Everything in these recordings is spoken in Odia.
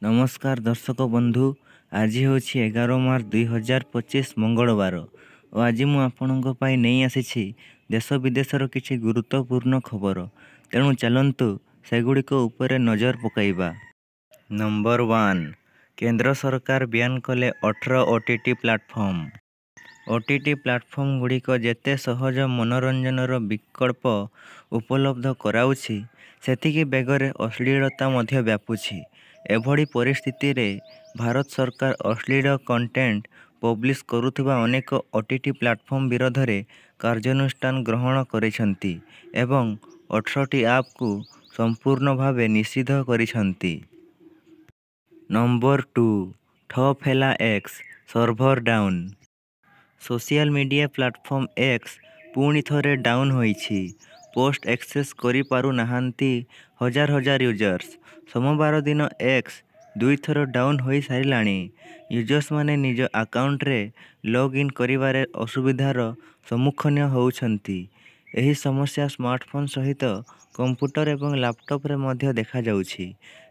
नमस्कार दर्शक बंधु। आज हूँ 11 मार्च 2025 मंगलवार और आज मु आपणों नहीं आसी देश विदेशर किसी गुरुत्वपूर्ण खबर। तेणु चलतु सेगुड़िक उपर नजर पकाइबा। नंबर 1, केंद्र सरकार बैन कले 18 OTT प्लाटफर्म। OTT प्लाटफर्म गुड़िक जेते सहज मनोरंजनर विकल्प उपलब्ध कराउछि सेतिकी बेगरे अश्लीलता मध्य व्यापुछि। एभली परिस्थिति रे भारत सरकार अश्लील कंटेंट पब्लिश करुथिबा अनेक OTT प्लाटफर्म विरोध रे कार्यानुष्ठान ग्रहण करिसेंती एवं 18टी ऐप को संपूर्ण भावे निषिद्ध करिसेंती। नंबर 2, ठप हेला X server down. Social media platform X पुणी थरे डाउन होईछि। पोस्ट एक्सेस करि पारु नाहांती हजार हजार यूजर्स। सोमवार दिन एक्स 2 थर डाउन होई सारिलाणी। यूजर्स माने निज अकाउंट रे लॉग इन करिवारे असुविधार सम्मुखीन होउछंती। एही समस्या स्मार्टफोन सहित कंप्यूटर एवं लैपटॉप रे मध्य देखा जाउछि,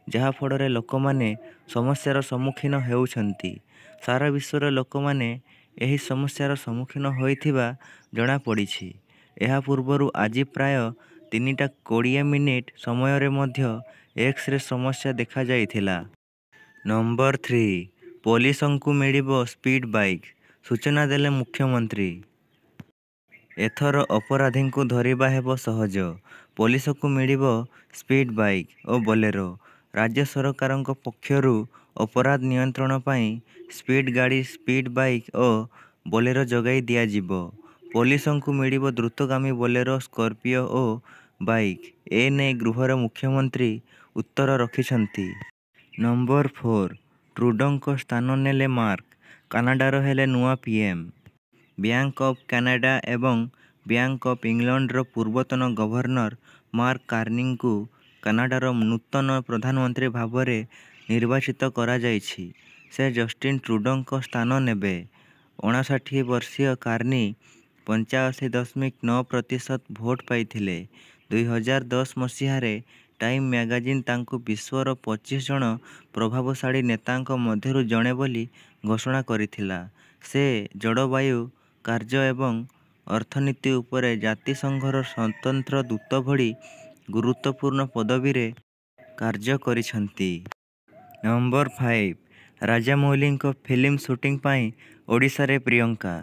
जहा फଳରେ ଲୋକମାନେ ସମସ୍ୟାର ସମ୍ମୁଖୀନ ହେଉଛନ୍ତି। सारा विश्वर ଲୋକମାନେ ଏହି ସମସ୍ୟାର ସମ୍ମୁଖୀନ ହୋଇଥିବା ଜଣାପଡ଼ିଛି। ଏହା ପୂର୍ବରୁ ଆଜି ପ୍ରାୟ 3:20 ସମୟରେ ମଧ୍ୟ ଏକ୍ସରେ ସମସ୍ୟା ଦେଖାଯାଇଥିଲା। ନମ୍ବର 3, ପୋଲିସଙ୍କୁ ମିଳିବ ସ୍ପିଡ୍ ବାଇକ୍, ସୂଚନା ଦେଲେ ମୁଖ୍ୟମନ୍ତ୍ରୀ। ଏଥର ଅପରାଧୀଙ୍କୁ ଧରିବା ହେବ ସହଜ। ପୋଲିସକୁ ମିଳିବ ସ୍ପିଡ୍ ବାଇକ୍ ଓ ବୋଲେରୋ। ରାଜ୍ୟ ସରକାରଙ୍କ ପକ୍ଷରୁ ଅପରାଧ ନିୟନ୍ତ୍ରଣ ପାଇଁ ସ୍ପିଡ୍ ଗାଡ଼ି, ସ୍ପିଡ୍ ବାଇକ୍ ଓ ବୋଲେରୋ ଯୋଗାଇ ଦିଆଯିବ। ପୋଲିସଙ୍କୁ ମିଳିବ ଦ୍ରୁତଗାମୀ ବୋଲେରୋ, ସ୍କର୍ପିଓ ଓ ବାଇକ୍। ଏ ନେଇ ଗୃହରେ ମୁଖ୍ୟମନ୍ତ୍ରୀ ଉତ୍ତର ରଖିଛନ୍ତି। ନମ୍ବର 4, ଟ୍ରୁଡୋଙ୍କ ସ୍ଥାନ ନେଲେ ମାର୍କ, କାନାଡାର ହେଲେ ନୂଆ ପିଏମ୍। ବ୍ୟାଙ୍କ ଅଫ୍ କାନାଡା ଏବଂ ବ୍ୟାଙ୍କ ଅଫ୍ ଇଂଲଣ୍ଡର ପୂର୍ବତନ ଗଭର୍ଣ୍ଣର ମାର୍କ କାର୍ନିଙ୍କୁ କାନାଡାର ନୂତନ ପ୍ରଧାନମନ୍ତ୍ରୀ ଭାବରେ ନିର୍ବାଚିତ କରାଯାଇଛି। ସେ ଜଷ୍ଟିନ୍ ଟ୍ରୁଡୋଙ୍କ ସ୍ଥାନ ନେବେ। 59 ବର୍ଷୀୟ କାର୍ନି 85.9% ଭୋଟ ପାଇଥିଲେ। 2010 ମସିହାରେ ଟାଇମ୍ ମ୍ୟାଗାଜିନ୍ ତାଙ୍କୁ ବିଶ୍ୱର 25 ଜଣ ପ୍ରଭାବଶାଳୀ ନେତାଙ୍କ ମଧ୍ୟରୁ ଜଣେ ବୋଲି ଘୋଷଣା କରିଥିଲା। ସେ ଜଳବାୟୁ କାର୍ଯ୍ୟ ଏବଂ ଅର୍ଥନୀତି ଉପରେ ଜାତିସଂଘର ସ୍ୱତନ୍ତ୍ର ଦୂତ ଭଳି ଗୁରୁତ୍ୱପୂର୍ଣ୍ଣ ପଦବୀରେ କାର୍ଯ୍ୟ କରିଛନ୍ତି। ନମ୍ବର 5, ରାଜାମୌଲୀଙ୍କ ଫିଲ୍ମ ସୁଟିଂ ପାଇଁ ଓଡ଼ିଶାରେ ପ୍ରିୟଙ୍କା।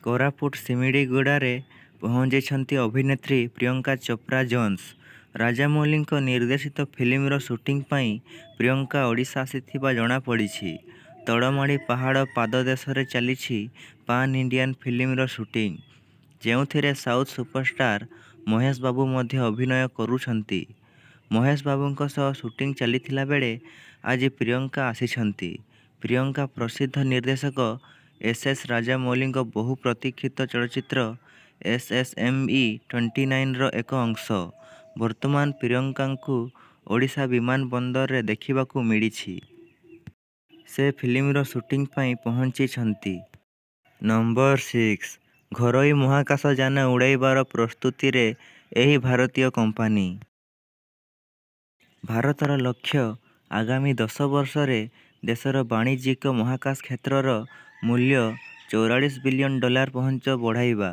କୋରାପୁଟ ସିମିଳିଗୁଡ଼ାରେ ପହଞ୍ଚିଛନ୍ତି ଅଭିନେତ୍ରୀ ପ୍ରିୟଙ୍କା ଚୋପ୍ରା ଜୋନ୍ସ। ରାଜାମୌଲୀଙ୍କ ନିର୍ଦ୍ଦେଶିତ ଫିଲ୍ମର ସୁଟିଂ ପାଇଁ ପ୍ରିୟଙ୍କା ଓଡ଼ିଶା ଆସିଥିବା ଜଣାପଡ଼ିଛି। ତଳମାଳି ପାହାଡ଼ ପାଦଦେଶରେ ଚାଲିଛି ପାନ୍ ଇଣ୍ଡିଆନ୍ ଫିଲ୍ମର ସୁଟିଂ, ଯେଉଁଥିରେ ସାଉଥ୍ ସୁପରଷ୍ଟାର ମହେଶ ବାବୁ ମଧ୍ୟ ଅଭିନୟ କରୁଛନ୍ତି। ମହେଶ ବାବୁଙ୍କ ସହ ସୁଟିଂ ଚାଲିଥିଲା ବେଳେ ଆଜି ପ୍ରିୟଙ୍କା ଆସିଛନ୍ତି। ପ୍ରିୟଙ୍କା ପ୍ରସିଦ୍ଧ ନିର୍ଦ୍ଦେଶକ SS ରାଜାମୌଲୀଙ୍କ ବହୁ ପ୍ରତୀକ୍ଷିତ ଚଳଚ୍ଚିତ୍ର SSME 29ର ଏକ ଅଂଶ। ବର୍ତ୍ତମାନ ପ୍ରିୟଙ୍କାଙ୍କୁ ଓଡ଼ିଶା ବିମାନ ବନ୍ଦରରେ ଦେଖିବାକୁ ମିଳିଛି। ସେ ଫିଲ୍ମର ସୁଟିଂ ପାଇଁ ପହଞ୍ଚିଛନ୍ତି। ନମ୍ବର 6, ଘରୋଇ ମହାକାଶ ଯାନ ଉଡ଼ାଇବାର ପ୍ରସ୍ତୁତିରେ ଏହି ଭାରତୀୟ କମ୍ପାନୀ। ଭାରତର ଲକ୍ଷ୍ୟ ଆଗାମୀ 10 ବର୍ଷରେ ଦେଶର ବାଣିଜ୍ୟିକ ମହାକାଶ କ୍ଷେତ୍ରର ମୂଲ୍ୟ $44 ବିଲିୟନ ପର୍ଯ୍ୟନ୍ତ ବଢ଼ାଇବା।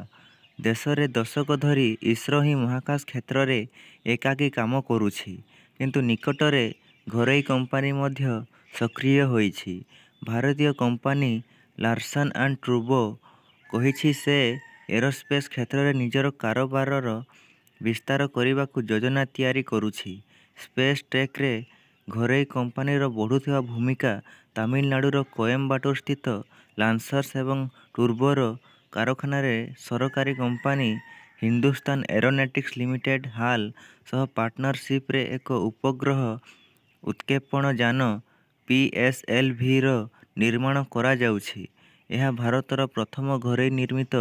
ଦେଶରେ ଦଶକ ଧରି ଇସ୍ରୋ ହିଁ ମହାକାଶ କ୍ଷେତ୍ରରେ ଏକାକୀ କାମ କରୁଛି, କିନ୍ତୁ ନିକଟରେ ଘରୋଇ କମ୍ପାନୀ ମଧ୍ୟ ସକ୍ରିୟ ହୋଇଛି। ଭାରତୀୟ କମ୍ପାନୀ ଲାର୍ସନ୍ ଆଣ୍ଡ ଟୁବ୍ରୋ କହିଛି ସେ ଏରୋସ୍ପେସ୍ କ୍ଷେତ୍ରରେ ନିଜର କାରବାରର ବିସ୍ତାର କରିବାକୁ ଯୋଜନା ତିଆରି କରୁଛି। ସ୍ପେସ୍ ଟେକ୍ରେ ଘରୋଇ କମ୍ପାନୀର ବଢ଼ୁଥିବା ଭୂମିକା ତାମିଲନାଡୁର କୋଏମ୍ବାଟୁର ସ୍ଥିତ ଲାନ୍ସର୍ସ ଏବଂ ଟୁବ୍ରୋର କାରଖାନାରେ ସରକାରୀ କମ୍ପାନୀ ହିନ୍ଦୁସ୍ତାନ ଏରୋନଟିକ୍ସ ଲିମିଟେଡ୍ ହାଲ ସହ ପାର୍ଟନରସିପ୍ରେ ଏକ ଉପଗ୍ରହ ଉତ୍କ୍ଷେପଣ ଯାନ PSLVର ନିର୍ମାଣ କରାଯାଉଛି। ଏହା ଭାରତର ପ୍ରଥମ ଘରୋଇ ନିର୍ମିତ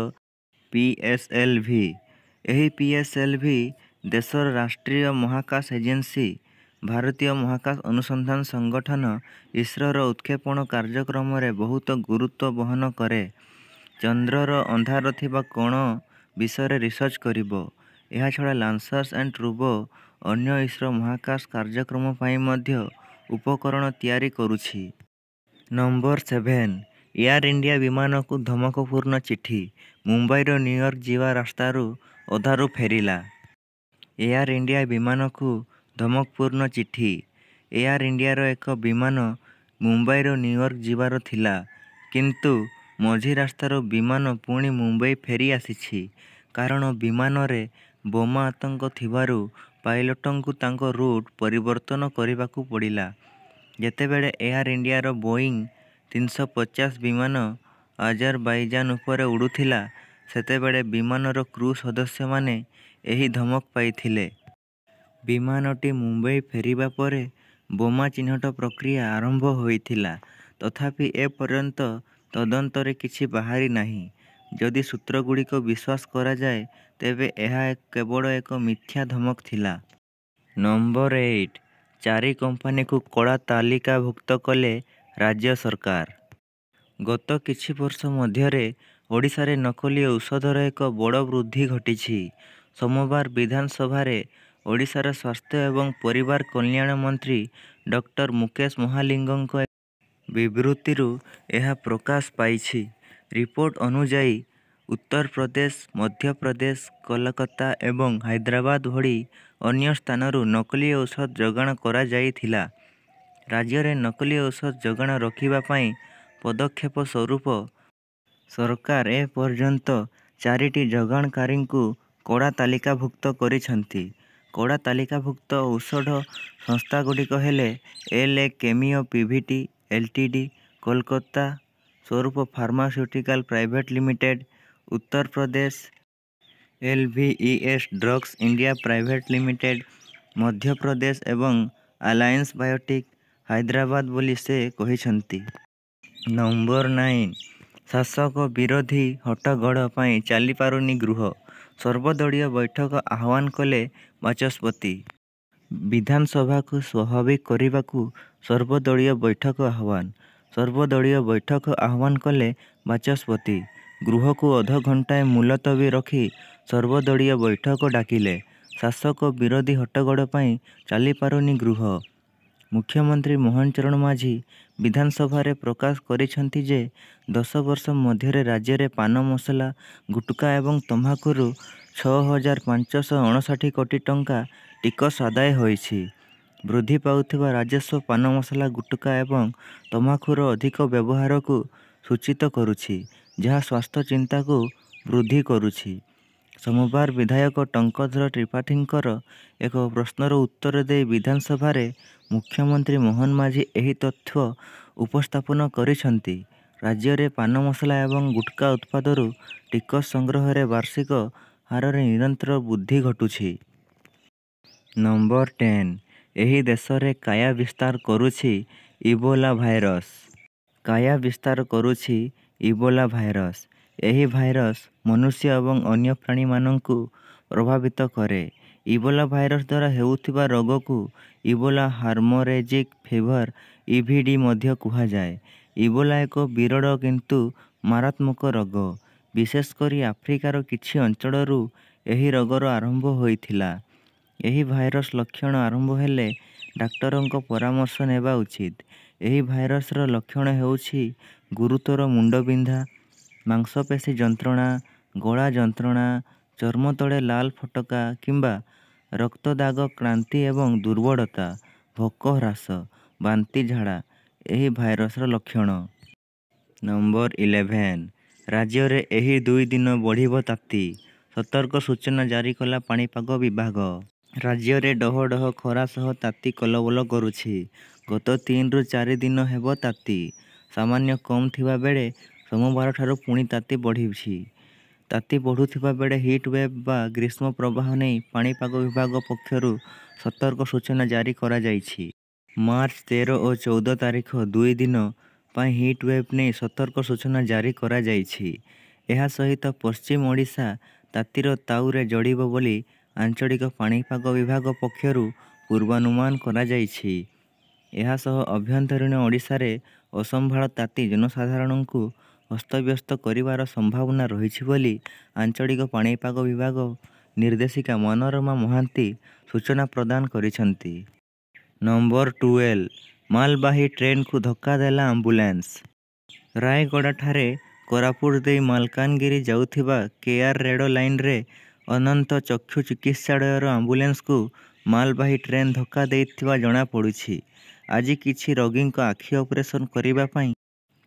PSLV। ଏହି PSLV ଦେଶର ରାଷ୍ଟ୍ରୀୟ ମହାକାଶ ଏଜେନ୍ସି, ଭାରତୀୟ ମହାକାଶ ଅନୁସନ୍ଧାନ ସଂଗଠନ ଇସ୍ରୋର ଉତ୍କ୍ଷେପଣ କାର୍ଯ୍ୟକ୍ରମରେ ବହୁତ ଗୁରୁତ୍ୱ ବହନ କରେ। ଚନ୍ଦ୍ରର ଅନ୍ଧାର ଥିବା କୋଣ ବିଷୟରେ ରିସର୍ଚ୍ଚ କରିବ। ଏହାଛଡ଼ା ଲାନ୍ସର୍ସ ଆଣ୍ଡ ଟୁବ୍ରୋ ଅନ୍ୟ ଇସ୍ରୋ ମହାକାଶ କାର୍ଯ୍ୟକ୍ରମ ପାଇଁ ମଧ୍ୟ ଉପକରଣ ତିଆରି କରୁଛି। ନମ୍ବର 7 ଏୟାର ଇଣ୍ଡିଆ ବିମାନକୁ ଧମକପୂର୍ଣ୍ଣ ଚିଠି। ମୁମ୍ବାଇର ନ୍ୟୁୟର୍କ ଯିବା ରାସ୍ତାରୁ ଅଧାରୁ ଫେରିଲା। ଏୟାର ଇଣ୍ଡିଆ ବିମାନକୁ ଧମକପୂର୍ଣ୍ଣ ଚିଠି। ଏୟାର ଇଣ୍ଡିଆର ଏକ ବିମାନ ମୁମ୍ବାଇରୁ ନ୍ୟୁୟର୍କ ଯିବାର ଥିଲା, କିନ୍ତୁ ମଝି ରାସ୍ତାରୁ ବିମାନ ପୁଣି ମୁମ୍ବାଇ ଫେରି ଆସିଛି। କାରଣ ବିମାନରେ ବୋମା ଆତଙ୍କ ଥିବାରୁ ପାଇଲଟଙ୍କୁ ତାଙ୍କ ରୁଟ୍ ପରିବର୍ତ୍ତନ କରିବାକୁ ପଡ଼ିଲା। ଯେତେବେଳେ ଏୟାର ଇଣ୍ଡିଆର ବୋଇଂ 350 ବିମାନ ଆଜରବାଇଜାନ ଉପରେ ଉଡ଼ୁଥିଲା, ସେତେବେଳେ ବିମାନର କ୍ରୁ ସଦସ୍ୟମାନେ ଏହି ଧମକ ପାଇଥିଲେ। ବିମାନଟି ମୁମ୍ବାଇ ଫେରିବା ପରେ ବୋମା ଚିହ୍ନଟ ପ୍ରକ୍ରିୟା ଆରମ୍ଭ ହୋଇଥିଲା। ତଥାପି ଏପର୍ଯ୍ୟନ୍ତ ତଦନ୍ତରେ କିଛି ବାହାରି ନାହିଁ। ଯଦି ସୂତ୍ରଗୁଡ଼ିକ ବିଶ୍ୱାସ କରାଯାଏ, ତେବେ ଏହା କେବଳ ଏକ ମିଥ୍ୟା ଧମକ ଥିଲା। ନମ୍ବର 8 ଚାରି କମ୍ପାନୀକୁ କଳା ତାଲିକାଭୁକ୍ତ କଲେ ରାଜ୍ୟ ସରକାର। ଗତ କିଛି ବର୍ଷ ମଧ୍ୟରେ ଓଡ଼ିଶାରେ ନକଲି ଔଷଧର ଏକ ବଡ଼ ବୃଦ୍ଧି ଘଟିଛି। ସୋମବାର ବିଧାନସଭାରେ ଓଡ଼ିଶାର ସ୍ୱାସ୍ଥ୍ୟ ଏବଂ ପରିବାର କଲ୍ୟାଣ ମନ୍ତ୍ରୀ ଡକ୍ଟର ମୁକେଶ ମହାଲିଙ୍ଗଙ୍କ ବିବୃତ୍ତିରୁ ଏହା ପ୍ରକାଶ ପାଇଛି। ରିପୋର୍ଟ ଅନୁଯାୟୀ ଉତ୍ତରପ୍ରଦେଶ, ମଧ୍ୟପ୍ରଦେଶ, କୋଲକାତା ଏବଂ ହାଇଦ୍ରାବାଦ ଭଳି ଅନ୍ୟ ସ୍ଥାନରୁ ନକଲି ଔଷଧ ଯୋଗାଣ କରାଯାଇଥିଲା। ରାଜ୍ୟରେ ନକଲି ଔଷଧ ଯୋଗାଣ ରୋକିବା ପାଇଁ ପଦକ୍ଷେପ ସ୍ୱରୂପ ସରକାର ଏପର୍ଯ୍ୟନ୍ତ 4ଟି ଯୋଗାଣକାରୀଙ୍କୁ କଳା ତାଲିକାଭୁକ୍ତ କରିଛନ୍ତି। କଳା ତାଲିକାଭୁକ୍ତ ଔଷଧ ସଂସ୍ଥାଗୁଡ଼ିକ ହେଲେ ଏଲ୍.ଏ. Cameo PVT LTD. Kolkata Swaroop pharmaceutical private limited, Uttar Pradesh LVES. Drugs India private limited, Madhya Pradesh ଏବଂ ଆଲାଏନ୍ସ ବାୟୋଟେକ୍, ହାଇଦ୍ରାବାଦ ବୋଲି ସେ କହିଛନ୍ତି। ନମ୍ବର 9 ଶାସକ ବିରୋଧୀ ହଟ୍ଟଗୋଳ ପାଇଁ ଚାଲିପାରୁନି ଗୃହ। ସର୍ବଦଳୀୟ ବୈଠକ ଆହ୍ୱାନ କଲେ ବାଚସ୍ପତି। ବିଧାନସଭାକୁ ସ୍ୱାଭାବିକ କରିବାକୁ ସର୍ବଦଳୀୟ ବୈଠକ ଆହ୍ୱାନ। ସର୍ବଦଳୀୟ ବୈଠକ ଆହ୍ୱାନ କଲେ ବାଚସ୍ପତି। ଗୃହକୁ ଅଧଘଣ୍ଟାଏ ମୁଲତବୀ ରଖି ସର୍ବଦଳୀୟ ବୈଠକ ଡାକିଲେ। ଶାସକ ବିରୋଧୀ ହଟ୍ଟଗୋଳ ପାଇଁ ଚାଲିପାରୁନି ଗୃହ। ମୁଖ୍ୟମନ୍ତ୍ରୀ ମୋହନ ଚରଣ ମାଝୀ ବିଧାନସଭାରେ ପ୍ରକାଶ କରିଛନ୍ତି ଯେ 10 ବର୍ଷ ମଧ୍ୟରେ ରାଜ୍ୟରେ ପାନ ମସଲା, ଗୁଟ୍ଖା ଏବଂ ତମ୍ବାଖୁରୁ 6,559 କୋଟି ଟଙ୍କା ଟିକସ ଆଦାୟ ହୋଇଛି। ବୃଦ୍ଧି ପାଉଥିବା ରାଜସ୍ୱ ପାନ ମସଲା, ଗୁଟ୍ଖା ଏବଂ ତମ୍ବାଖୁର ଅଧିକ ବ୍ୟବହାରକୁ ସୂଚିତ କରୁଛି, ଯାହା ସ୍ୱାସ୍ଥ୍ୟ ଚିନ୍ତାକୁ ବୃଦ୍ଧି କରୁଛି। ସୋମବାର ବିଧାୟକ ଟଙ୍କଧର ତ୍ରିପାଠୀଙ୍କର ଏକ ପ୍ରଶ୍ନର ଉତ୍ତର ଦେଇ ବିଧାନସଭାରେ ମୁଖ୍ୟମନ୍ତ୍ରୀ ମୋହନ ମାଝୀ ଏହି ତଥ୍ୟ ଉପସ୍ଥାପନ କରିଛନ୍ତି। ରାଜ୍ୟରେ ପାନ ମସଲା ଏବଂ ଗୁଟ୍ଖା ଉତ୍ପାଦରୁ ଟିକସ ସଂଗ୍ରହରେ ବାର୍ଷିକ ହାରରେ ନିରନ୍ତର ବୃଦ୍ଧି ଘଟୁଛି। ନମ୍ବର 10 ଏହି ଦେଶରେ କାୟା ବିସ୍ତାର କରୁଛି ଇବୋଲା ଭାଇରସ। କାୟା ବିସ୍ତାର କରୁଛି ଇବୋଲା ଭାଇରସ। ଏହି ଭାଇରସ ମନୁଷ୍ୟ ଏବଂ ଅନ୍ୟ ପ୍ରାଣୀମାନଙ୍କୁ ପ୍ରଭାବିତ କରେ। ଇବୋଲା ଭାଇରସ ଦ୍ୱାରା ହେଉଥିବା ରୋଗକୁ ଇବୋଲା ହାର୍ମୋରେଜିକ୍ ଫିଭର (ଇଭିଡି) ମଧ୍ୟ କୁହାଯାଏ। ଇବୋଲା ଏକ ବିରଳ କିନ୍ତୁ ମାରାତ୍ମକ ରୋଗ। ବିଶେଷ କରି ଆଫ୍ରିକାର କିଛି ଅଞ୍ଚଳରୁ ଏହି ରୋଗର ଆରମ୍ଭ ହୋଇଥିଲା। ଏହି ଭାଇରସ ଲକ୍ଷଣ ଆରମ୍ଭ ହେଲେ ଡାକ୍ତରଙ୍କ ପରାମର୍ଶ ନେବା ଉଚିତ। ଏହି ଭାଇରସର ଲକ୍ଷଣ ହେଉଛି ଗୁରୁତର ମୁଣ୍ଡବିନ୍ଧା, ମାଂସପେଶୀ ଯନ୍ତ୍ରଣା, ଗଳା ଯନ୍ତ୍ରଣା, ଚର୍ମ ତଳେ ଲାଲ ଫୋଟକା କିମ୍ବା ରକ୍ତଦାଗ, କ୍ଳାନ୍ତି ଏବଂ ଦୁର୍ବଳତା, ଭୋକ ହ୍ରାସ, ବାନ୍ତି, ଝାଡ଼ା ଏହି ଭାଇରସର ଲକ୍ଷଣ। ନମ୍ବର 11 ରାଜ୍ୟରେ ଏହି 2 ଦିନ ବଢ଼ିବ ତାତି। ସତର୍କ ସୂଚନା ଜାରି କଲା ପାଣିପାଗ ବିଭାଗ। ରାଜ୍ୟରେ ଡହ ଡହ ଖରା ସହ ତାତି କଲବଲ କରୁଛି। ଗତ 3ରୁ 4 ଦିନ ହେବ ତାତି ସାମାନ୍ୟ କମ୍ ଥିବା ବେଳେ ସୋମବାରଠାରୁ ପୁଣି ତାତି ବଢ଼ିଛି। ତାତି ବଢ଼ୁଥିବା ବେଳେ ହିଟ୍ ୱେଭ୍ ବା ଗ୍ରୀଷ୍ମ ପ୍ରବାହ ନେଇ ପାଣିପାଗ ବିଭାଗ ପକ୍ଷରୁ ସତର୍କ ସୂଚନା ଜାରି କରାଯାଇଛି। ମାର୍ଚ୍ଚ 13 ଓ 14 ତାରିଖ 2 ଦିନ ପାଇଁ ହିଟ୍ ୱେଭ୍ ନେଇ ସତର୍କ ସୂଚନା ଜାରି କରାଯାଇଛି। ଏହା ସହିତ ପଶ୍ଚିମ ଓଡ଼ିଶା ତାତିର ତାଉରେ ଯୋଡ଼ିବ ବୋଲି ଆଞ୍ଚଳିକ ପାଣିପାଗ ବିଭାଗ ପକ୍ଷରୁ ପୂର୍ବାନୁମାନ କରାଯାଇଛି। ଏହାସହ ଆଭ୍ୟନ୍ତରୀଣ ଓଡ଼ିଶାରେ ଅସମ୍ଭାଳ ତାତି ଜନସାଧାରଣଙ୍କୁ ଅସ୍ତବ୍ୟସ୍ତ କରିବାର ସମ୍ଭାବନା ରହିଛି ବୋଲି ଆଞ୍ଚଳିକ ପାଣିପାଗ ବିଭାଗ ନିର୍ଦ୍ଦେଶିକା ମନୋରମା ମହାନ୍ତି ସୂଚନା ପ୍ରଦାନ କରିଛନ୍ତି। ନମ୍ବର 12 ମାଲବାହୀ ଟ୍ରେନ୍କୁ ଧକ୍କା ଦେଲା ଆମ୍ବୁଲାନ୍ସ। ରାୟଗଡ଼ାଠାରେ କୋରାପୁଟ ଦେଇ ମାଲକାନଗିରି ଯାଉଥିବା କେଆର୍ ରେଳ ଲାଇନ୍ରେ ଅନନ୍ତ ଚକ୍ଷୁ ଚିକିତ୍ସାଳୟର ଆମ୍ବୁଲାନ୍ସକୁ ମାଲବାହୀ ଟ୍ରେନ୍ ଧକ୍କା ଦେଇଥିବା ଜଣାପଡ଼ୁଛି। ଆଜି କିଛି ରୋଗୀଙ୍କ ଆଖି ଅପରେସନ୍ କରିବା ପାଇଁ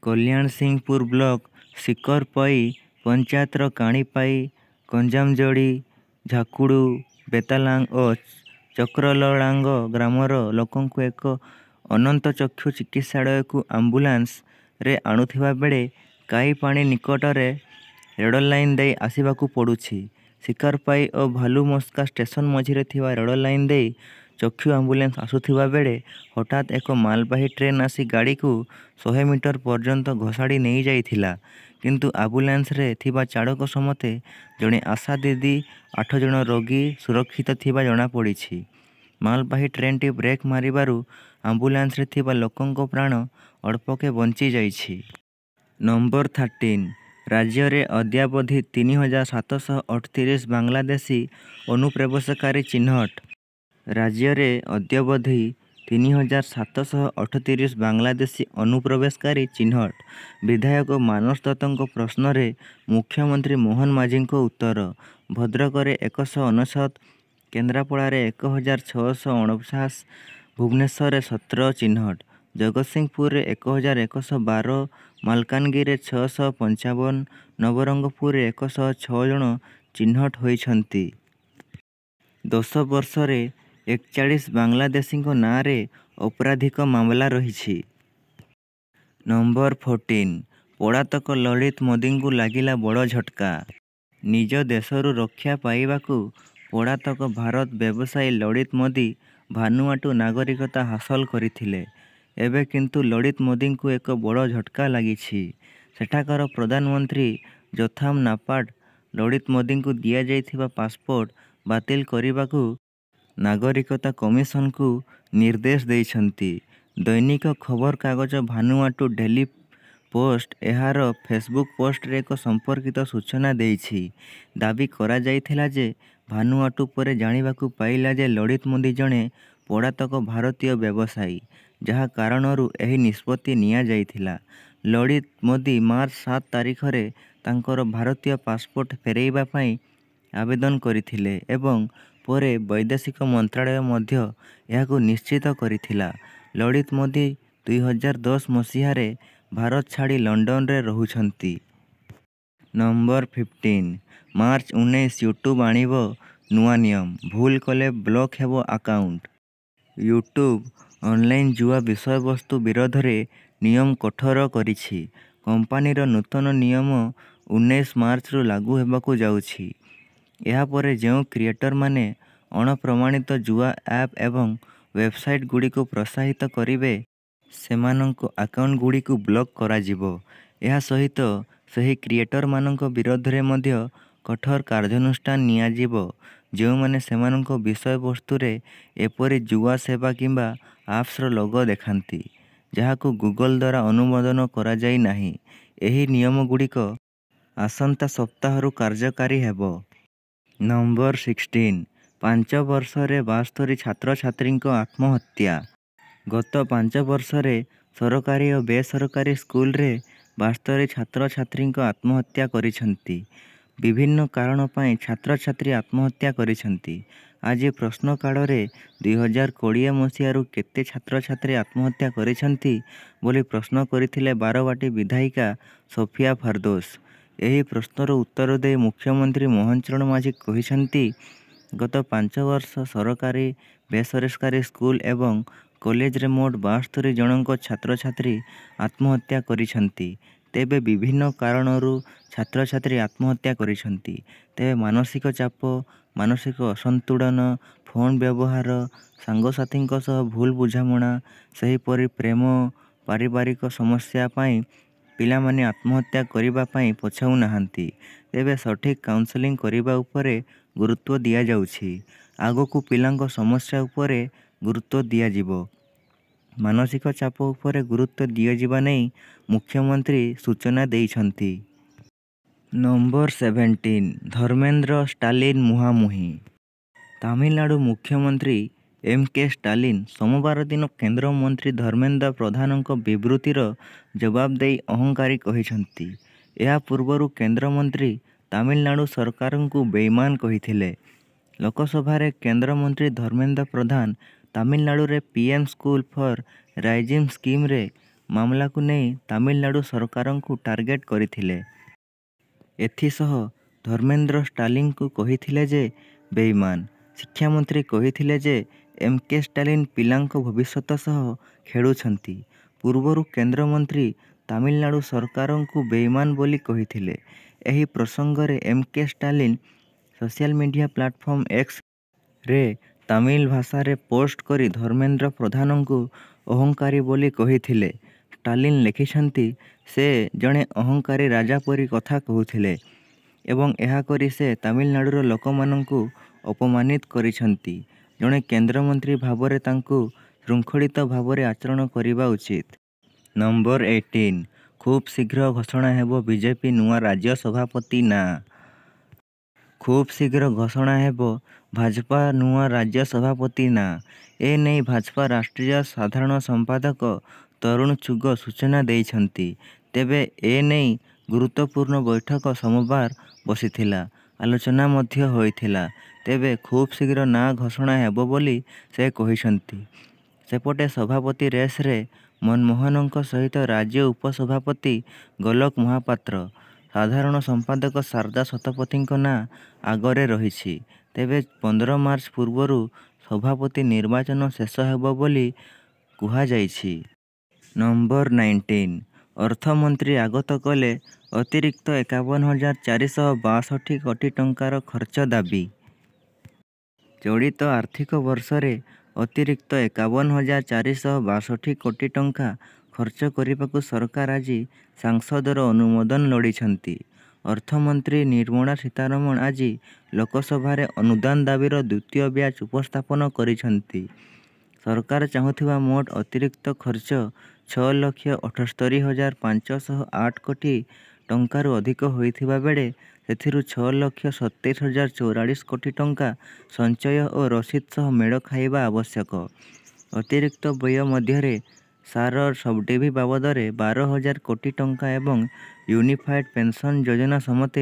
କଲ୍ୟାଣସିଂହପୁର ବ୍ଲକ ଶିକରପଇ ପଞ୍ଚାୟତର କାଣିପାଇ, ଗଞ୍ଜାମଯୋଡ଼ି, ଝାକୁଡ଼ୁ, ବେତାଲାଙ୍ଗ ଓ ଚକ୍ରଲଳାଙ୍ଗ ଗ୍ରାମର ଲୋକଙ୍କୁ ଏକ ଅନନ୍ତ ଚକ୍ଷୁ ଚିକିତ୍ସାଳୟକୁ ଆମ୍ବୁଲାନ୍ସରେ ଆଣୁଥିବା ବେଳେ କାଇପାଣି ନିକଟରେ ରେଳ ଲାଇନ୍ ଦେଇ ଆସିବାକୁ ପଡ଼ୁଛି। ଶିକାରପାଇ ଓ ଭାଲୁମସ୍କା ଷ୍ଟେସନ ମଝିରେ ଥିବା ରେଳ ଲାଇନ୍ ଦେଇ ଚକ୍ଷୁ ଆମ୍ବୁଲାନ୍ସ ଆସୁଥିବା ବେଳେ ହଠାତ୍ ଏକ ମାଲବାହୀ ଟ୍ରେନ୍ ଆସି ଗାଡ଼ିକୁ 100 ମିଟର ପର୍ଯ୍ୟନ୍ତ ଘୋଷାଡ଼ି ନେଇଯାଇଥିଲା। କିନ୍ତୁ ଆମ୍ବୁଲାନ୍ସରେ ଥିବା ଚାଳକ ସମେତ ଜଣେ ଆଶା ଦିଦି 8 ଜଣ ରୋଗୀ ସୁରକ୍ଷିତ ଥିବା ଜଣାପଡ଼ିଛି। ମାଲବାହୀ ଟ୍ରେନ୍ଟି ବ୍ରେକ୍ ମାରିବାରୁ ଆମ୍ବୁଲାନ୍ସରେ ଥିବା ଲୋକଙ୍କ ପ୍ରାଣ ଅଳ୍ପକେ ବଞ୍ଚିଯାଇଛି। ନମ୍ବର 13 ରାଜ୍ୟରେ ଅଦ୍ୟାବଧି 3738 ବାଂଲାଦେଶୀ ଅନୁପ୍ରବେଶକାରୀ ଚିହ୍ନଟ। ରାଜ୍ୟରେ ଅଦ୍ୟାବଧି 3738 ବାଂଲାଦେଶୀ ଅନୁପ୍ରବେଶକାରୀ ଚିହ୍ନଟ। ବିଧାୟକ ମାନସ ଦତ୍ତଙ୍କ ପ୍ରଶ୍ନରେ ମୁଖ୍ୟମନ୍ତ୍ରୀ ମୋହନ ମାଝୀଙ୍କ ଉତ୍ତର। ଭଦ୍ରକରେ 159, କେନ୍ଦ୍ରାପଡ଼ାରେ 1649, ଭୁବନେଶ୍ୱରରେ 17 ଚିହ୍ନଟ। ଜଗତସିଂହପୁରରେ 1112, ମାଲକାନଗିରିରେ 655, ନବରଙ୍ଗପୁରରେ 106 ଜଣ ଚିହ୍ନଟ ହୋଇଛନ୍ତି। 10 ବର୍ଷରେ 41 ବାଂଲାଦେଶୀଙ୍କ ନାଁରେ ଅପରାଧିକ ମାମଲା ରହିଛି। ନମ୍ବର 14 ପଳାତକ ଲଳିତ ମୋଦିଙ୍କୁ ଲାଗିଲା ବଡ଼ ଝଟକା। ନିଜ ଦେଶରୁ ରକ୍ଷା ପାଇବାକୁ ପଳାତକ ଭାରତ ବ୍ୟବସାୟୀ ଲଳିତ ମୋଦି ଭାନୁଆଟୁ ନାଗରିକତା ହାସଲ କରିଥିଲେ। ଏବେ କିନ୍ତୁ ଲଳିତ ମୋଦିଙ୍କୁ ଏକ ବଡ଼ ଝଟକା ଲାଗିଛି। ସେଠାକାର ପ୍ରଧାନମନ୍ତ୍ରୀ ଜୋଥାମ ନାପାଡ ଲଳିତ ମୋଦିଙ୍କୁ ଦିଆଯାଇଥିବା ପାସପୋର୍ଟ ବାତିଲ କରିବାକୁ ନାଗରିକତା କମିଶନକୁ ନିର୍ଦ୍ଦେଶ ଦେଇଛନ୍ତି। ଦୈନିକ ଖବରକାଗଜ ଭାନୁଆଟୁ ଡେଲି ପୋଷ୍ଟ ଏହାର ଫେସବୁକ୍ ପୋଷ୍ଟରେ ଏକ ସମ୍ପର୍କିତ ସୂଚନା ଦେଇଛି। ଦାବି କରାଯାଇଥିଲା ଯେ ଭାନୁଆଟୁ ପରେ ଜାଣିବାକୁ ପାଇଲା ଯେ ଲଳିତ ମୋଦି ଜଣେ ପଳାତକ ଭାରତୀୟ ବ୍ୟବସାୟୀ, ଯାହା କାରଣରୁ ଏହି ନିଷ୍ପତ୍ତି ନିଆଯାଇଥିଲା। ଲଳିତ ମୋଦି ମାର୍ଚ୍ଚ 7 ତାରିଖରେ ତାଙ୍କର ଭାରତୀୟ ପାସପୋର୍ଟ ଫେରାଇବା ପାଇଁ ଆବେଦନ କରିଥିଲେ ଏବଂ ପରେ ବୈଦେଶିକ ମନ୍ତ୍ରାଳୟ ମଧ୍ୟ ଏହାକୁ ନିଶ୍ଚିତ କରିଥିଲା। ଲଳିତ ମୋଦି 2010 ମସିହାରେ ଭାରତ ଛାଡ଼ି ଲଣ୍ଡନରେ ରହୁଛନ୍ତି। ନମ୍ବର 15 ମାର୍ଚ୍ଚ 19 ୟୁଟ୍ୟୁବ୍ ଆଣିବ ନୂଆ ନିୟମ, ଭୁଲ କଲେ ବ୍ଲକ୍ ହେବ ଆକାଉଣ୍ଟ। ୟୁଟ୍ୟୁବ୍ ଅନଲାଇନ୍ ଜୁଆ ବିଷୟବସ୍ତୁ ବିରୋଧରେ ନିୟମ କଠୋର କରିଛି। କମ୍ପାନୀର ନୂତନ ନିୟମ 19 ମାର୍ଚ୍ଚରୁ ଲାଗୁ ହେବାକୁ ଯାଉଛି। ଏହାପରେ ଯେଉଁ କ୍ରିଏଟରମାନେ ଅଣପ୍ରମାଣିତ ଜୁଆ ଆପ୍ ଏବଂ ୱେବସାଇଟ୍ ଗୁଡ଼ିକୁ ପ୍ରୋତ୍ସାହିତ କରିବେ, ସେମାନଙ୍କ ଆକାଉଣ୍ଟଗୁଡ଼ିକୁ ବ୍ଲକ୍ କରାଯିବ। ଏହା ସହିତ ସେହି କ୍ରିଏଟରମାନଙ୍କ ବିରୋଧରେ ମଧ୍ୟ କଠୋର କାର୍ଯ୍ୟାନୁଷ୍ଠାନ ନିଆଯିବ, ଯେଉଁମାନେ ସେମାନଙ୍କ ବିଷୟବସ୍ତୁରେ ଏପରି ଜୁଆ ସେବା କିମ୍ବା ଆପ୍ସର ଲୋଗୋ ଦେଖାନ୍ତି, ଯାହାକୁ ଗୁଗଲ ଦ୍ୱାରା ଅନୁମୋଦନ କରାଯାଇ ନାହିଁ। ଏହି ନିୟମଗୁଡ଼ିକ ଆସନ୍ତା ସପ୍ତାହରୁ କାର୍ଯ୍ୟକାରୀ ହେବ। ନମ୍ବର 16 5 ବର୍ଷରେ 72 ଛାତ୍ରଛାତ୍ରୀଙ୍କ ଆତ୍ମହତ୍ୟା। ଗତ 5 ବର୍ଷରେ ସରକାରୀ ଓ ବେସରକାରୀ ସ୍କୁଲରେ 72 ଛାତ୍ରଛାତ୍ରୀଙ୍କ ଆତ୍ମହତ୍ୟା କରିଛନ୍ତି। ବିଭିନ୍ନ କାରଣ ପାଇଁ ଛାତ୍ରଛାତ୍ରୀ ଆତ୍ମହତ୍ୟା କରିଛନ୍ତି। ଆଜି ପ୍ରଶ୍ନକାଳରେ 2020 ମସିହାରୁ କେତେ ଛାତ୍ରଛାତ୍ରୀ ଆତ୍ମହତ୍ୟା କରିଛନ୍ତି ବୋଲି ପ୍ରଶ୍ନ କରିଥିଲେ ବାରବାଟୀ ବିଧାୟିକା ସୋଫିଆ ଫର୍ଦୋସ। ଏହି ପ୍ରଶ୍ନର ଉତ୍ତର ଦେଇ ମୁଖ୍ୟମନ୍ତ୍ରୀ ମୋହନ ଚରଣ ମାଝୀ କହିଛନ୍ତି, ଗତ 5 ବର୍ଷ ସରକାରୀ, ବେସରକାରୀ ସ୍କୁଲ ଏବଂ କଲେଜରେ ମୋଟ 72 ଜଣଙ୍କ ଛାତ୍ରଛାତ୍ରୀ ଆତ୍ମହତ୍ୟା କରିଛନ୍ତି। ତେବେ ବିଭିନ୍ନ କାରଣରୁ ଛାତ୍ରଛାତ୍ରୀ ଆତ୍ମହତ୍ୟା କରିଛନ୍ତି। ତେବେ ମାନସିକ ଚାପ, ମାନସିକ ଅସନ୍ତୁଳନ, ଫୋନ୍ ବ୍ୟବହାର, ସାଙ୍ଗସାଥୀଙ୍କ ସହ ଭୁଲ ବୁଝାମଣା, ସେହିପରି ପ୍ରେମ, ପାରିବାରିକ ସମସ୍ୟା ପାଇଁ ପିଲାମାନେ ଆତ୍ମହତ୍ୟା କରିବା ପାଇଁ ପଛାଉନାହାନ୍ତି। ତେବେ ସଠିକ୍ କାଉନ୍ସେଲିଂ କରିବା ଉପରେ ଗୁରୁତ୍ୱ ଦିଆଯାଉଛି। ଆଗକୁ ପିଲାଙ୍କ ସମସ୍ୟା ଉପରେ ଗୁରୁତ୍ୱ ଦିଆଯିବ। ମାନସିକ ଚାପ ଉପରେ ଗୁରୁତ୍ୱ ଦିଆଯିବା ନେଇ ମୁଖ୍ୟମନ୍ତ୍ରୀ ସୂଚନା ଦେଇଛନ୍ତି। ନମ୍ବର 17 ଧର୍ମେନ୍ଦ୍ର ଷ୍ଟାଲିନ ମୁହାଁମୁହିଁ। ତାମିଲନାଡୁ ମୁଖ୍ୟମନ୍ତ୍ରୀ ଏମ୍.କେ. ଷ୍ଟାଲିନ୍ ସୋମବାର ଦିନ କେନ୍ଦ୍ରମନ୍ତ୍ରୀ ଧର୍ମେନ୍ଦ୍ର ପ୍ରଧାନଙ୍କ ବିବୃତିର ଜବାବ ଦେଇ ଅହଂକାରୀ କହିଛନ୍ତି। ଏହା ପୂର୍ବରୁ କେନ୍ଦ୍ରମନ୍ତ୍ରୀ ତାମିଲନାଡୁ ସରକାରଙ୍କୁ ବେଇମାନ କହିଥିଲେ। ଲୋକସଭାରେ କେନ୍ଦ୍ରମନ୍ତ୍ରୀ ଧର୍ମେନ୍ଦ୍ର ପ୍ରଧାନ ତାମିଲନାଡୁରେ ପିଏମ୍ ସ୍କୁଲ ଫର୍ ରାଇଜିଂ ସ୍କିମରେ ମାମଲାକୁ ନେଇ ତାମିଲନାଡୁ ସରକାରଙ୍କୁ ଟାର୍ଗେଟ କରିଥିଲେ। ଏଥିସହ ଧର୍ମେନ୍ଦ୍ର ଷ୍ଟାଲିନ୍ଙ୍କୁ କହିଥିଲେ ଯେ ବେଇମାନ। ଶିକ୍ଷାମନ୍ତ୍ରୀ କହିଥିଲେ ଯେ ଏମ୍.କେ. ଷ୍ଟାଲିନ୍ ପିଲାଙ୍କ ଭବିଷ୍ୟତ ସହ ଖେଳୁଛନ୍ତି। ପୂର୍ବରୁ କେନ୍ଦ୍ରମନ୍ତ୍ରୀ ତାମିଲନାଡୁ ସରକାରଙ୍କୁ ବେଇମାନ ବୋଲି କହିଥିଲେ। ଏହି ପ୍ରସଙ୍ଗରେ MK. Stalin social media platform ଏକ୍ସରେ ତାମିଲ ଭାଷାରେ ପୋଷ୍ଟ କରି ଧର୍ମେନ୍ଦ୍ର ପ୍ରଧାନଙ୍କୁ ଅହଂକାରୀ ବୋଲି କହିଥିଲେ। ଷ୍ଟାଲିନ୍ ଲେଖିଛନ୍ତି, ସେ ଜଣେ ଅହଂକାରୀ ରାଜା ପରି କଥା କହୁଥିଲେ ଏବଂ ଏହା କରି ସେ ତାମିଲନାଡୁର ଲୋକମାନଙ୍କୁ ଅପମାନିତ କରିଛନ୍ତି। ଜଣେ କେନ୍ଦ୍ରମନ୍ତ୍ରୀ ଭାବରେ ତାଙ୍କୁ ଶୃଙ୍ଖଳିତ ଭାବରେ ଆଚରଣ କରିବା ଉଚିତ। ନମ୍ବର 18 ଖୁବ୍ ଶୀଘ୍ର ଘୋଷଣା ହେବ ବିଜେପି ନୂଆ ରାଜ୍ୟ ସଭାପତି ନାଁ। ଖୁବ୍ ଶୀଘ୍ର ଘୋଷଣା ହେବ ଭାଜପା ନୂଆ ରାଜ୍ୟ ସଭାପତି ନାଁ। ଏ ନେଇ ଭାଜପା ରାଷ୍ଟ୍ରୀୟ ସାଧାରଣ ସମ୍ପାଦକ ତରୁଣ ଚୁଗ ସୂଚନା ଦେଇଛନ୍ତି। ତେବେ ଏ ନେଇ ଗୁରୁତ୍ୱପୂର୍ଣ୍ଣ ବୈଠକ ସୋମବାର ବସିଥିଲା। ଆଲୋଚନା ମଧ୍ୟ ହୋଇଥିଲା। ତେବେ ଖୁବ୍ ଶୀଘ୍ର ନାଁ ଘୋଷଣା ହେବ ବୋଲି ସେ କହିଛନ୍ତି। ସେପଟେ ସଭାପତି ରେସ୍ରେ ମନମୋହନଙ୍କ ସହିତ ରାଜ୍ୟ ଉପସଭାପତି ଗୋଲକ ମହାପାତ୍ର, ସାଧାରଣ ସମ୍ପାଦକ ଶାରଦା ଶତପଥୀଙ୍କ ନାଁ ଆଗରେ ରହିଛି। ତେବେ 15 ମାର୍ଚ୍ଚ ପୂର୍ବରୁ ସଭାପତି ନିର୍ବାଚନ ଶେଷ ହେବ ବୋଲି କୁହାଯାଇଛି। ନମ୍ବର 19 ଅର୍ଥମନ୍ତ୍ରୀ ଆଗତ କଲେ ଅତିରିକ୍ତ 51,462 କୋଟି ଟଙ୍କାର ଖର୍ଚ୍ଚ ଦାବି। ଚଳିତ ଆର୍ଥିକ ବର୍ଷରେ ଅତିରିକ୍ତ 51,462 କୋଟି ଟଙ୍କା ଖର୍ଚ୍ଚ କରିବାକୁ ସରକାର ଆଜି ସାଂସଦର ଅନୁମୋଦନ ଲୋଡ଼ିଛନ୍ତି। ଅର୍ଥମନ୍ତ୍ରୀ ନିର୍ମଳା ସୀତାରମଣ ଆଜି ଲୋକସଭାରେ ଅନୁଦାନ ଦାବିର ଦ୍ୱିତୀୟ ବ୍ୟାଚ୍ ଉପସ୍ଥାପନ କରିଛନ୍ତି। ସରକାର ଚାହୁଁଥିବା ମୋଟ ଅତିରିକ୍ତ ଖର୍ଚ୍ଚ 6,78,508 କୋଟି ଟଙ୍କାରୁ ଅଧିକ ହୋଇଥିବା ବେଳେ ସେଥିରୁ 6,27,044 କୋଟି ଟଙ୍କା ସଞ୍ଚୟ ଓ ରସିଦ ସହ ମେଳ ଖାଇବା ଆବଶ୍ୟକ। ଅତିରିକ୍ତ ବ୍ୟୟ ମଧ୍ୟରେ ସାର ସବସିଡି ବାବଦରେ 12,000 କୋଟି ଟଙ୍କା ଏବଂ ୟୁନିଫାଏଡ୍ ପେନ୍ସନ ଯୋଜନା ସମେତ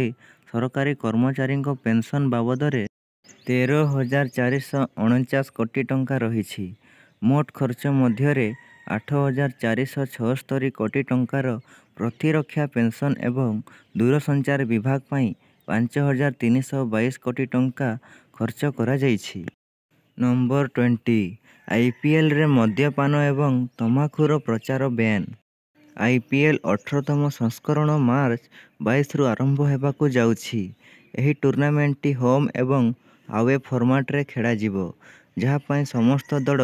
ସରକାରୀ କର୍ମଚାରୀଙ୍କ ପେନ୍ସନ ବାବଦରେ 13,449 କୋଟି ଟଙ୍କା ରହିଛି। ମୋଟ ଖର୍ଚ୍ଚ ମଧ୍ୟରେ 8,476 କୋଟି ଟଙ୍କାର ପ୍ରତିରକ୍ଷା ପେନ୍ସନ ଏବଂ ଦୂରସଞ୍ଚାର ବିଭାଗ ପାଇଁ 5,322 କୋଟି ଟଙ୍କା ଖର୍ଚ୍ଚ କରାଯାଇଛି। ନମ୍ବର 20 ଆଇପିଏଲ୍ରେ ମଦ୍ୟପାନ ଏବଂ ତମାଖୁର ପ୍ରଚାର ବ୍ୟାନ୍। ଆଇପିଏଲ୍ 18ତମ ସଂସ୍କରଣ ମାର୍ଚ୍ଚ 22ରୁ ଆରମ୍ଭ ହେବାକୁ ଯାଉଛି। ଏହି ଟୁର୍ଣ୍ଣାମେଣ୍ଟଟି ହୋମ୍ ଏବଂ ଆୱେ ଫର୍ମାଟରେ ଖେଳାଯିବ, ଯାହା ପାଇଁ ସମସ୍ତ ଦଳ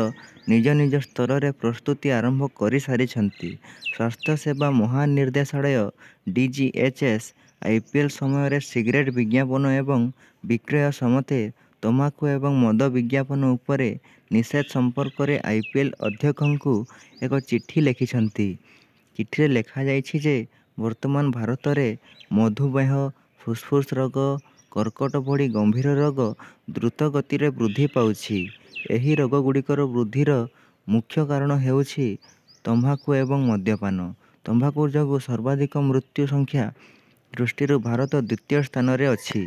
ନିଜ ନିଜ ସ୍ତରରେ ପ୍ରସ୍ତୁତି ଆରମ୍ଭ କରିସାରିଛନ୍ତି। ସ୍ୱାସ୍ଥ୍ୟସେବା ମହାନିର୍ଦ୍ଦେଶାଳୟ ଡିଜିଏଚ୍ଏସ୍ ଆଇପିଏଲ୍ ସମୟରେ ସିଗାରେଟ ବିଜ୍ଞାପନ ଏବଂ ବିକ୍ରୟ ସମେତ ତମାଖୁ ଏବଂ ମଦ ବିଜ୍ଞାପନ ଉପରେ ନିଷେଧ ସମ୍ପର୍କରେ ଆଇପିଏଲ୍ ଅଧ୍ୟକ୍ଷଙ୍କୁ ଏକ ଚିଠି ଲେଖିଛନ୍ତି। ଚିଠିରେ ଲେଖାଯାଇଛି ଯେ ବର୍ତ୍ତମାନ ଭାରତରେ ମଧୁମେହ, ଫୁସଫୁସ୍ ରୋଗ, କର୍କଟ ଭଳି ଗମ୍ଭୀର ରୋଗ ଦ୍ରୁତ ଗତିରେ ବୃଦ୍ଧି ପାଉଛି। ଏହି ରୋଗଗୁଡ଼ିକର ବୃଦ୍ଧିର ମୁଖ୍ୟ କାରଣ ହେଉଛି ତମ୍ବାଖୁ ଏବଂ ମଦ୍ୟପାନ। ତମ୍ବାଖୁ ଯୋଗୁଁ ସର୍ବାଧିକ ମୃତ୍ୟୁ ସଂଖ୍ୟା ଦୃଷ୍ଟିରୁ ଭାରତ ଦ୍ୱିତୀୟ ସ୍ଥାନରେ ଅଛି।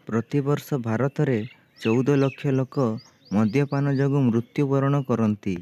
ପ୍ରତିବର୍ଷ ଭାରତରେ 14 ଲକ୍ଷ ଲୋକ ମଦ୍ୟପାନ ଯୋଗୁଁ ମୃତ୍ୟୁବରଣ କରନ୍ତି।